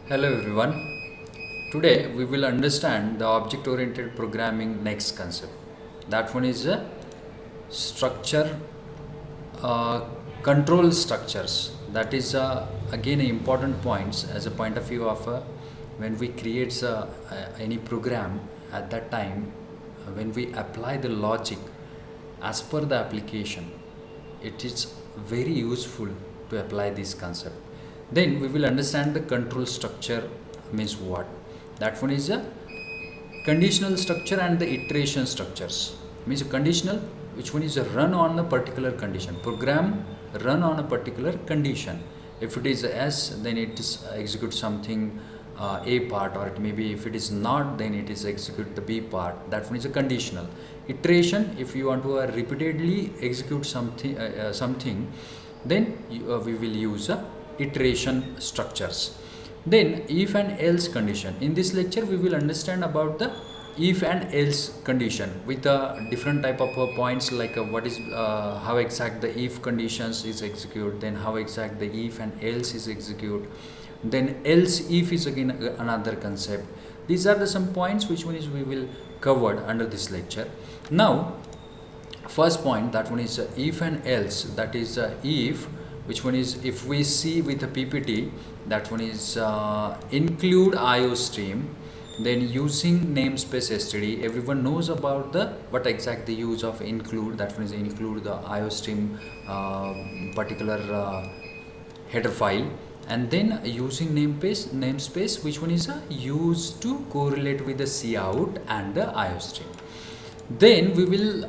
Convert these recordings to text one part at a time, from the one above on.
Hello everyone. Today we will understand the object oriented programming next concept. That one is a structure uh, control structures. That is again a important points as a point of view of when we create any program at that time when we apply the logic as per the application, it is very useful to apply this concept. Then we will understand the control structure means what. That one is a conditional structure and the iteration structures. Means a conditional, which one is a run on a particular condition. Program run on a particular condition. If it is a S, then it is execute something A part, or it may be if it is not, then it is execute the B part. That one is a conditional. Iteration, if you want to repeatedly execute something, then we will use iteration structures. Then if and else condition. In this lecture we will understand about the if and else condition with a different type of points, like what is how exact the if conditions is execute, then how exact the if and else is execute, then else if is again another concept. These are the some points which one is we will covered under this lecture. Now first point, that one is if and else. That is if, which one is, if we see with a PPT, that one is include IOStream, then using namespace std. Everyone knows about the what exact the use of include. That one is include the IOStream particular header file, and then using namespace, which one is used to correlate with the cout and the IOStream. Then we will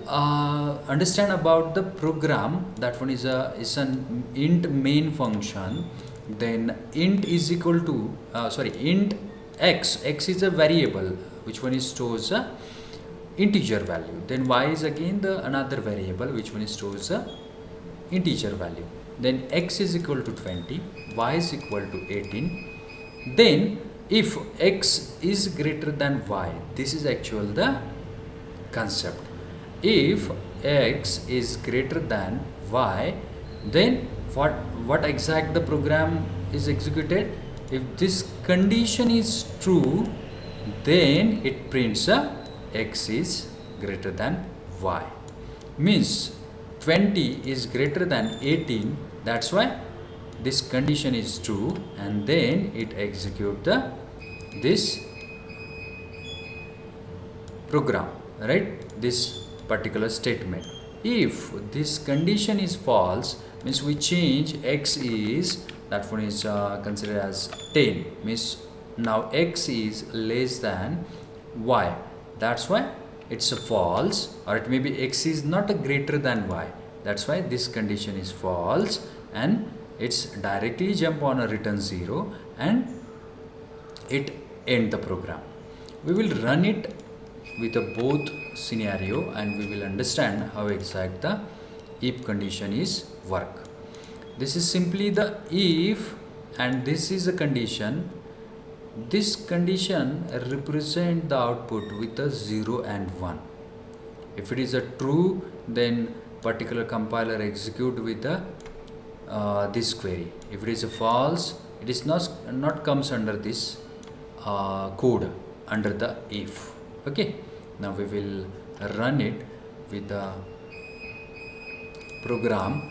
understand about the program. That one is an int main function. Then int is equal to int x is a variable which one is stores a integer value. Then y is again the another variable which one is stores a integer value. Then x is equal to 20, y is equal to 18. Then if x is greater than y, this is actual the concept. If x is greater than y, then what exact the program is executed. If this condition is true, then it prints x is greater than y. Means 20 is greater than 18. That's why this condition is true, and then it execute this program, right, this particular statement. If this condition is false, means we change x is, that one is considered as 10, means now x is less than y. That's why it's a false, or it may be x is not a greater than y. That's why this condition is false, and it's directly jump on a return 0, and it end the program. We will run it with a both scenario, and we will understand how exact the if condition is work. This is simply the if, and this is a condition. This condition represent the output with a 0 and 1. If it is a true, then particular compiler execute with the this query. If it is a false, it is not comes under this code under the if. Okay, now we will run it with the program.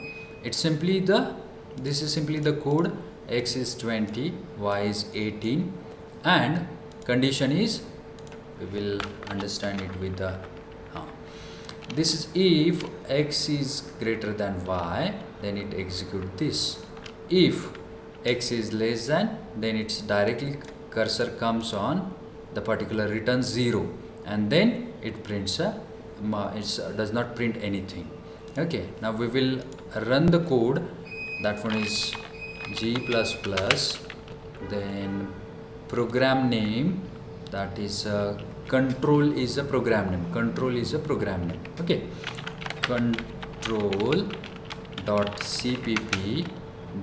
It's simply this is simply the code. X is 20, y is 18, and condition is, we will understand it with the this is if x is greater than y, then it execute this. If x is less than, then it's directly cursor comes on the particular return 0, and then it prints it does not print anything. Okay, now we will run the code. That one is G++, then program name, that is control is a program name. Control is a program name. Okay, control.cpp,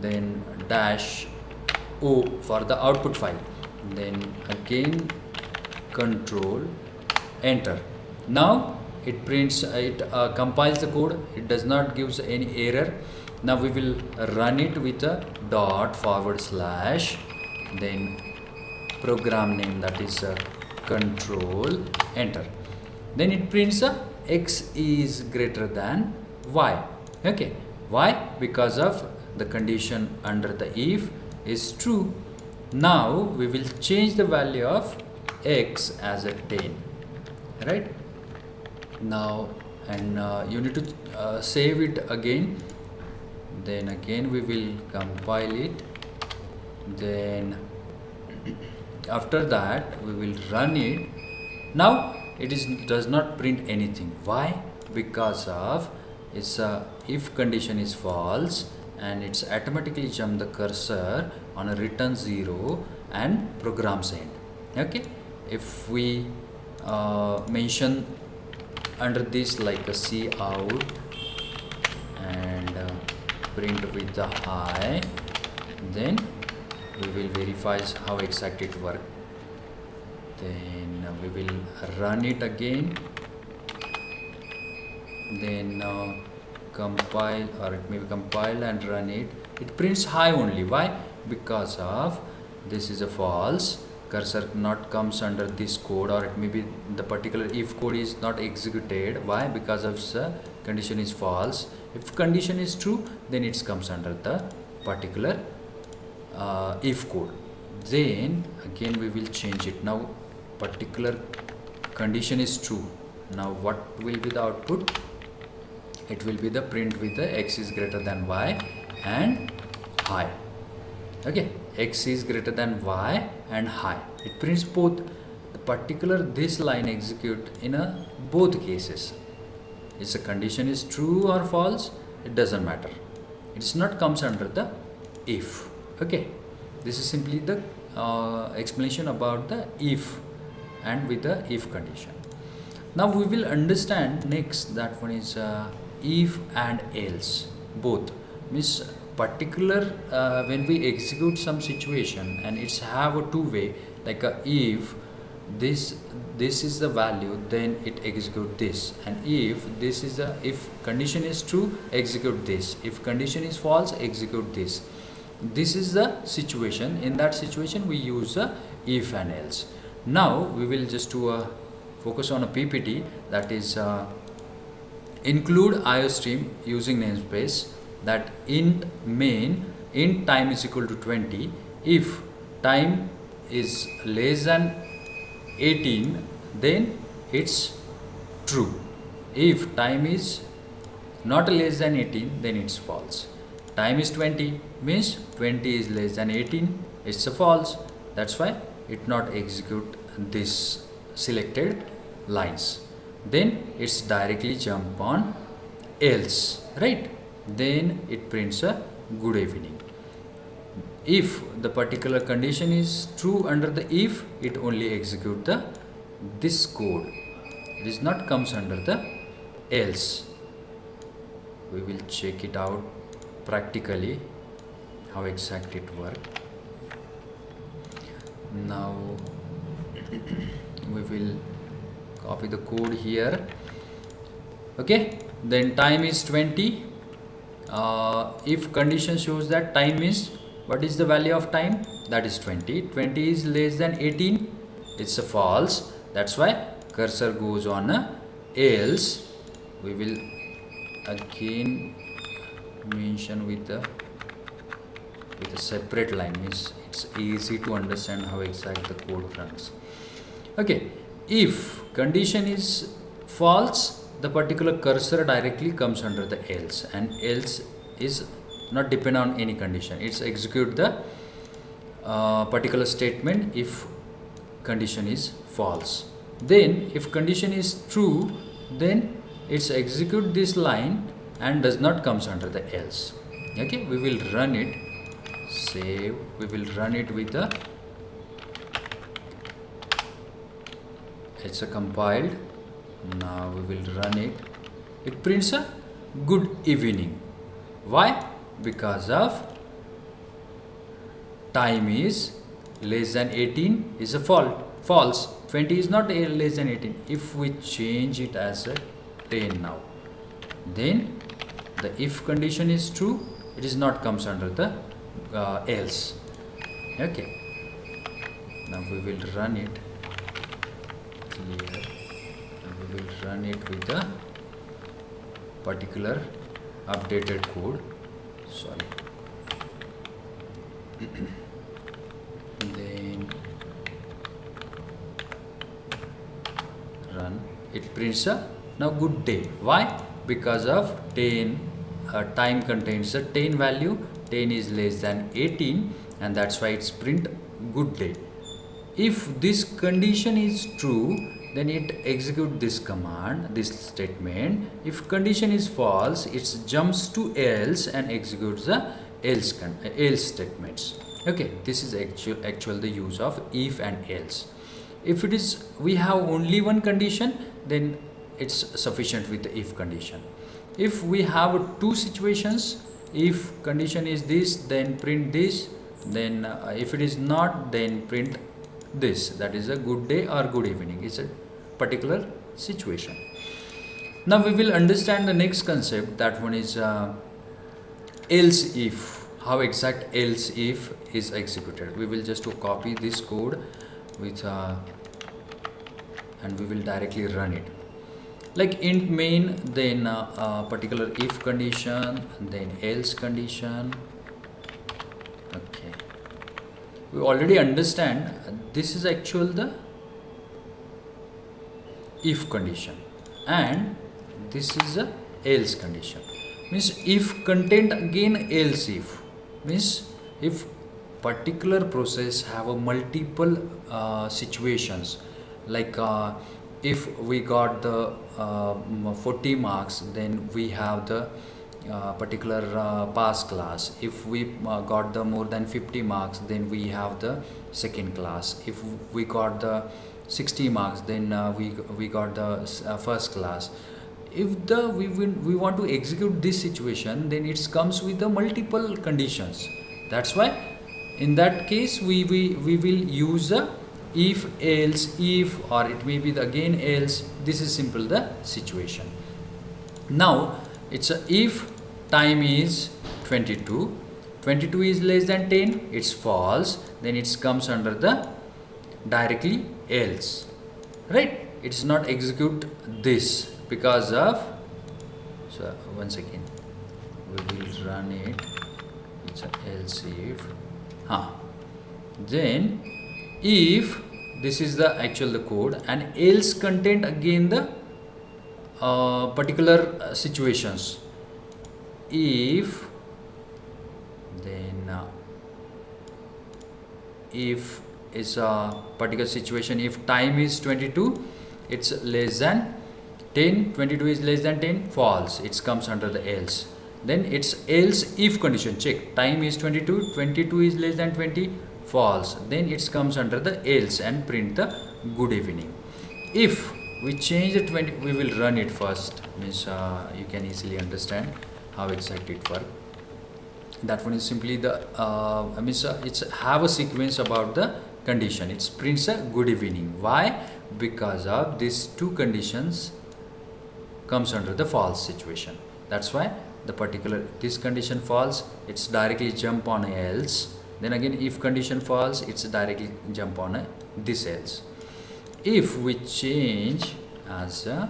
then dash o for the output file, then again control, enter. Now it prints, it compiles the code. It does not gives any error. Now we will run it with a // then program name, that is control enter. Then it prints x is greater than y. Okay, why? Because of the condition under the if is true. Now we will change the value of x as a 10, right? Now, and you need to save it again. Then again we will compile it. Then after that we will run it. Now it does not print anything. Why? Because of its if condition is false, and it's automatically jump the cursor on a return 0 and programs end. Okay, if we mention under this like a cout and print with the high, then we will verify how exact it works. Then we will run it again. Then compile, or it may be compile and run it. It prints high only. Why? Because of this is a false. Cursor not comes under this code, or it may be the particular if code is not executed. Why? Because of the condition is false. If condition is true, then it comes under the particular if code. Then again we will change it. Now particular condition is true. Now what will be the output? It will be the print with the x is greater than y and high. Okay, x is greater than y and high. It prints both. The particular this line execute in both cases. If the condition is true or false, it doesn't matter. It's not comes under the if. Okay, this is simply the explanation about the if and with the if condition. Now we will understand next, that one is if and else. Both means particular when we execute some situation and it's have a two-way, like a if this is the value, then it execute this, and if this is the if condition is true, execute this, if condition is false, execute this. This is the situation. In that situation we use if and else. Now we will just do focus on a PPT, that is include IOStream using namespace, that int main int time is equal to 20. If time is less than 18, then it's true. If time is not less than 18, then it's false. Time is 20 means 20 is less than 18, it's a false. That's why it not execute this selected lines. Then it's directly jump on else, right? Then it prints a good evening. If the particular condition is true under the if, it only execute this code. It is not comes under the else. We will check it out practically how exact it work. Now we will copy the code here. Okay, then time is 20. If condition shows that time is, what is the value of time? That is 20. 20 is less than 18, it's a false. That's why cursor goes on else. We will again mention with a separate line, means it's easy to understand how exact the code runs. Okay, if condition is false, the particular cursor directly comes under the else, and else is not depend on any condition. It's execute the particular statement if condition is false. Then if condition is true, then it's execute this line and does not comes under the else. Okay, we will run it, save, we will run it with the, it's a compiled. Now we will run it. It prints a good evening. Why? Because of time is less than 18 is a false. 20 is not less than 18. If we change it as a 10 now, then the if condition is true, it is not comes under the else. Okay, Now we will run it. Clear. And we will run it with the particular updated code. Sorry. Then run. It prints a now good day. Why? Because of 10 time contains a 10 value. 10 is less than 18, and that's why it's print good day. If this condition is true, then it execute this command, this statement. If condition is false, it jumps to else and executes the else statements. Okay, this is actual the use of if and else. If it is we have only one condition, then it's sufficient with the if condition. If we have two situations, if condition is this, then print this, then if it is not, then print this, that is a good day or good evening. It's a particular situation. Now we will understand the next concept, that one is else if, how exact else if is executed. We will just copy this code with and we will directly run it. Like int main, then particular if condition, then else condition. Okay, we already understand this is actual the if condition, and this is a else condition. Means if content again else if, means if particular process have a multiple situations, like if we got the 40 marks, then we have the particular pass class. If we got the more than 50 marks, then we have the second class. If we got the 60 marks, then we got the first class. If we want to execute this situation, then it comes with the multiple conditions. That's why in that case we will use a if else if, or it may be the again else. This is simple the situation. Now it's a if time is 22, 22 is less than 10, it's false, then it comes under the directly else, right? It's not execute this because of, so once again we will run it. It's a else if, then if this is the actual the code, and else content again the particular situations. If then if is a particular situation, if time is 22, it's less than 10, 22 is less than 10, false, it comes under the else. Then it's else if condition, check, time is 22, 22 is less than 20, false, then it comes under the else and print the good evening. If we change the 20, we will run it first, means you can easily understand how exactly it works. That one is simply the it's have a sequence about the condition. It prints a good evening. Why? Because of these two conditions comes under the false situation. That's why the particular this condition false, it's directly jump on a else. Then again if condition false, it's directly jump on a this else. If we change as a,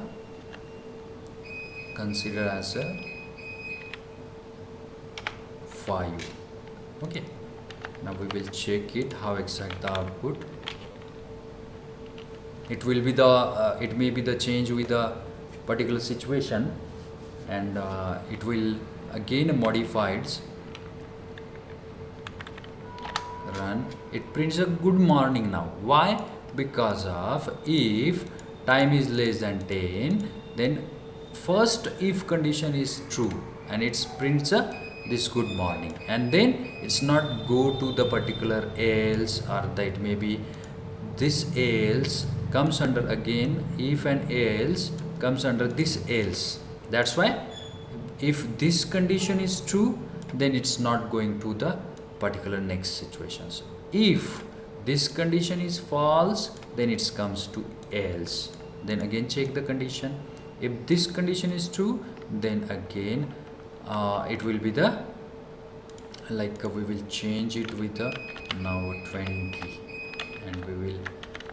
consider as a 5. Okay, now we will check it how exact the output. It will be the it may be the change with the particular situation, and it will again modified run. It prints a good morning now. Why? Because of if time is less than 10, then first if condition is true and it prints a this good morning, and then it's not go to the particular else, or that may be this else comes under again if and else comes under this else. That's why if this condition is true, then it's not going to the particular next situations. If this condition is false, then it comes to else. Then again check the condition. If this condition is true, then again it will be the, like we will change it with the now 20, and we will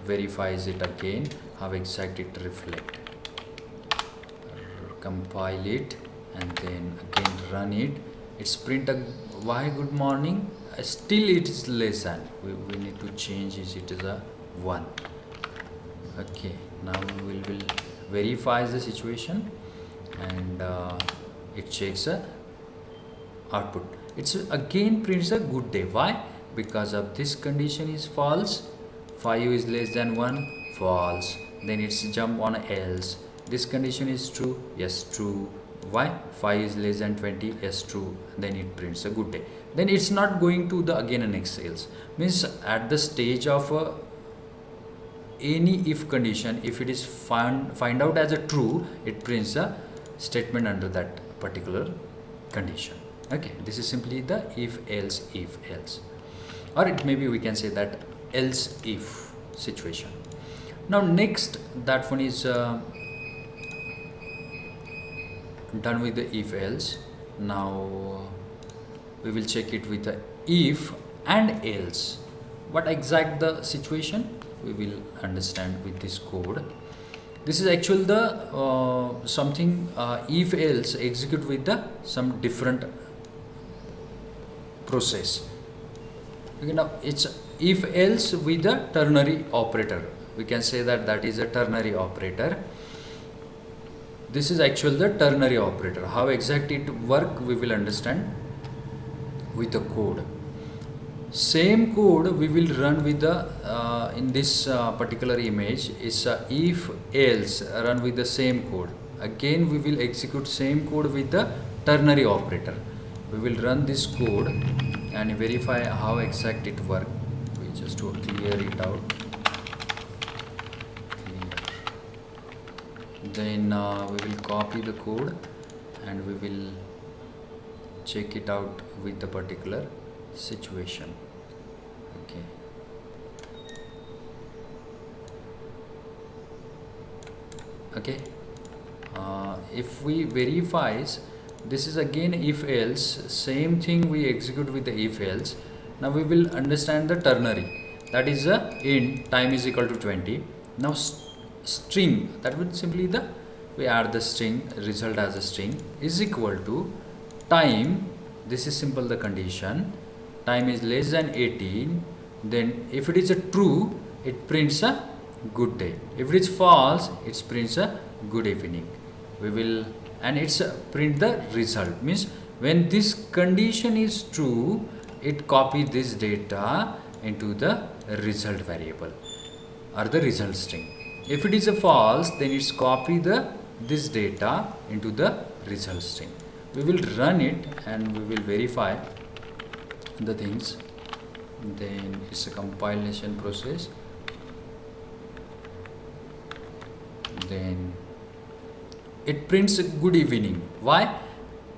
verify it again how exact it reflect. Compile it and then again run it. It's print a why good morning. Still it is less than. We need to change it as a 1. Okay, now we will verify the situation and it checks a output. It's again prints a good day. Why? Because of this condition is false. 5 is less than 1, false. Then it's jump on else. This condition is true, yes, true. Why? 5 is less than 20, yes, true. Then it prints a good day. Then it's not going to the again and next else. Means at the stage of any if condition, if it is find out as a true, it prints a statement under that particular condition. Okay, this is simply the if else, or it maybe we can say that else if situation. Now next, that one is done with the if else. Now we will check it with the if and else. What exact the situation we will understand with this code. This is actually the something if else execute with the some different process. Okay, now it's if else with the ternary operator. We can say that that is a ternary operator. This is actually the ternary operator. How exact it work we will understand with the code. Same code we will run with the in this particular image is if else run with the same code. Again we will execute same code with the ternary operator. We will run this code and verify how exact it work. We just to clear it out. Then we will copy the code and we will check it out with the particular situation. Okay, if we verifies, this is again if else, same thing we execute with the if else. Now we will understand the ternary, that is a int time is equal to 20. Now string, that will simply the we add the string result as a string is equal to time. This is simple the condition, time is less than 18. Then if it is a true, it prints a good day. If it is false, it prints a good evening. We will, and it's print the result, means when this condition is true, it copy this data into the result variable or the result string. If it is a false, then it's copy this data into the result string. We will run it and we will verify the things. Then it's a compilation process. Then it prints good evening. Why?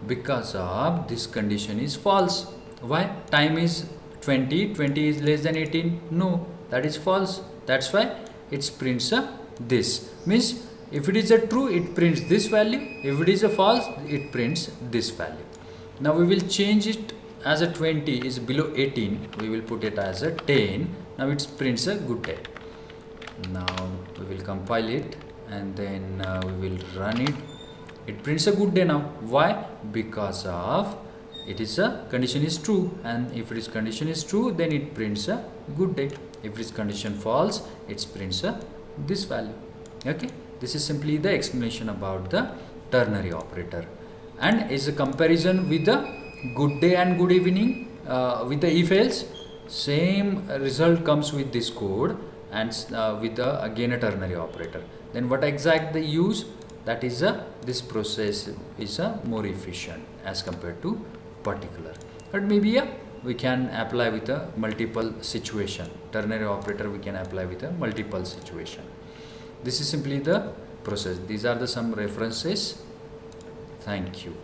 Because of this condition is false. Why? Time is 20, 20 is less than 18. No, that is false. That's why it prints this. Means if it is a true, it prints this value. If it is a false, it prints this value. Now we will change it as a 20 is below 18. We will put it as a 10. Now it prints a good day. Now we will compile it and then we will run it. It prints a good day now. Why? Because of it is a condition is true, and if its condition is true, then it prints a good day. If its condition false, it prints a this value. Okay, this is simply the explanation about the ternary operator, and is a comparison with the good day and good evening with the if else. Same result comes with this code and with the again a ternary operator. Then what exact the use? That is this process is more efficient as compared to particular. But maybe we can apply with a multiple situation. Ternary operator we can apply with a multiple situation. This is simply the process. These are the some references. Thank you.